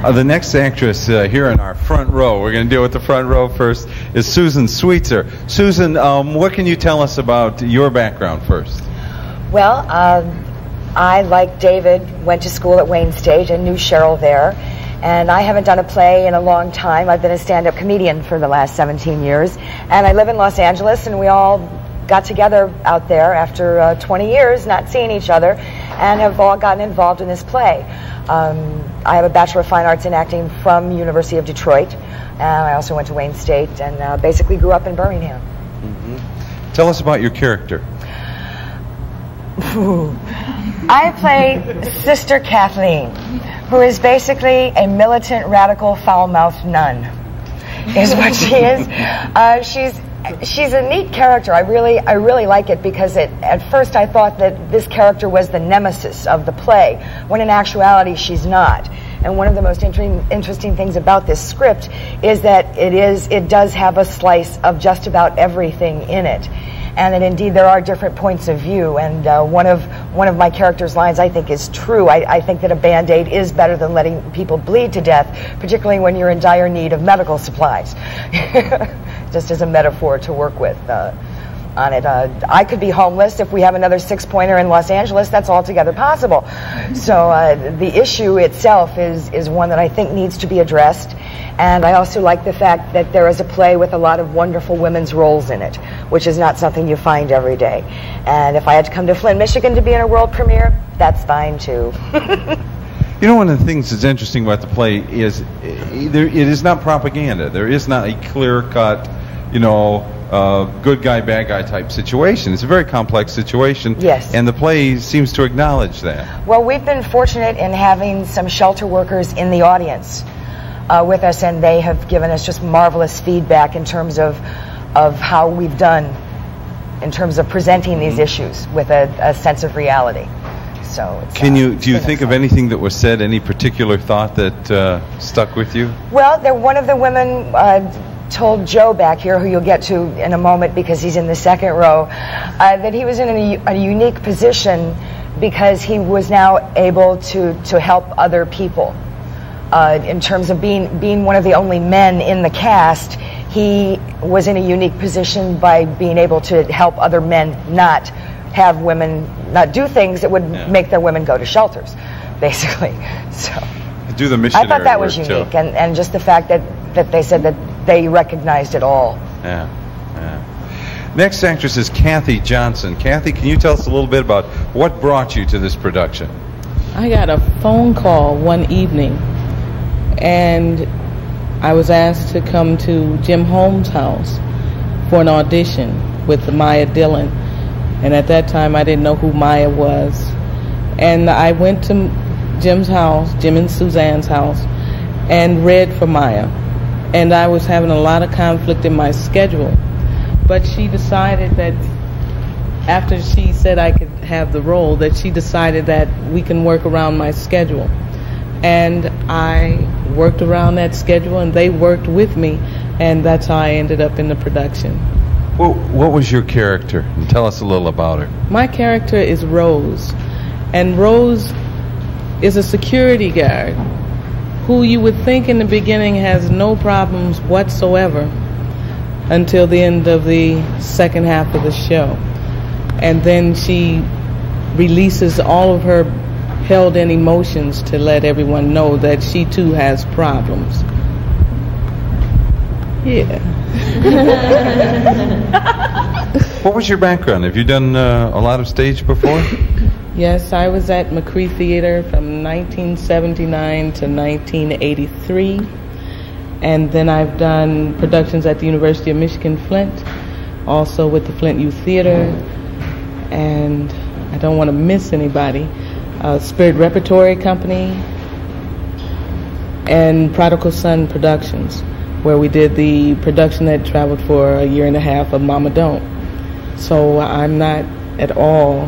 The next actress here in our front row, we're going to deal with the front row first, is Susan Sweetzer. Susan, what can you tell us about your background first? Well, I, like David, went to school at Wayne State and knew Cheryl there. And I haven't done a play in a long time. I've been a stand-up comedian for the last 17 years. And I live in Los Angeles, and we all got together out there after 20 years not seeing each other and have all gotten involved in this play. I have a Bachelor of Fine Arts in Acting from University of Detroit. And I also went to Wayne State and basically grew up in Birmingham. Mm-hmm. Tell us about your character. I play Sister Kathleen, who is basically a militant, radical, foul-mouthed nun, is what she is. She's a neat character. I really like it because at first I thought that this character was the nemesis of the play, when in actuality she's not. And one of the most interesting things about this script is that it does have a slice of just about everything in it. And that indeed there are different points of view, and one of my character's lines I think is true. I think that a Band-Aid is better than letting people bleed to death, particularly when you're in dire need of medical supplies. Just as a metaphor to work with on it. I could be homeless if we have another six-pointer in Los Angeles. That's altogether possible. So the issue itself is one that I think needs to be addressed. And I also like the fact that there is a play with a lot of wonderful women's roles in it, which is not something you find every day. And if I had to come to Flint, Michigan to be in a world premiere, that's fine too. You know, one of the things that's interesting about the play is it is not propaganda. There is not a clear-cut, good guy, bad guy type situation. It's a very complex situation. Yes. And the play seems to acknowledge that. Well, we've been fortunate in having some shelter workers in the audience with us, and they have given us just marvelous feedback in terms of how we've done in terms of presenting these issues with a sense of reality. So it's, do you think of anything that was said, any particular thought that stuck with you? Well, one of the women told Joe back here, who you'll get to in a moment because he's in the second row, that he was in a unique position because he was now able to help other people. In terms of being one of the only men in the cast, he was in a unique position by being able to help other men not have women not do things that would make their women go to shelters, basically. So do the missionary I thought that was unique, and just the fact that they said that they recognized it all. Yeah. Next actress is Kathy Johnson. Kathy, can you tell us a little bit about what brought you to this production? I got a phone call one evening, and I was asked to come to Jim Holmes' house for an audition with Maya Dillon. And at that time, I didn't know who Maya was. And I went to Jim's house, Jim and Suzanne's house, and read for Maya. And I was having a lot of conflict in my schedule. But she decided that after she said I could have the role, that she decided that we can work around my schedule. And I worked around that schedule, and they worked with me, and that's how I ended up in the production. Well, what was your character? And tell us a little about her. My character is Rose, and Rose is a security guard who you would think in the beginning has no problems whatsoever until the end of the second half of the show. And then she releases all of her held-in emotions to let everyone know that she too has problems. Yeah. What was your background? Have you done a lot of stage before? Yes, I was at McCree Theater from 1979 to 1983. And then I've done productions at the University of Michigan Flint, also with the Flint Youth Theater, and I don't want to miss anybody, Spirit Repertory Company, and Prodigal Son Productions, where we did the production that traveled for a year and a half of Mama Don't. So I'm not at all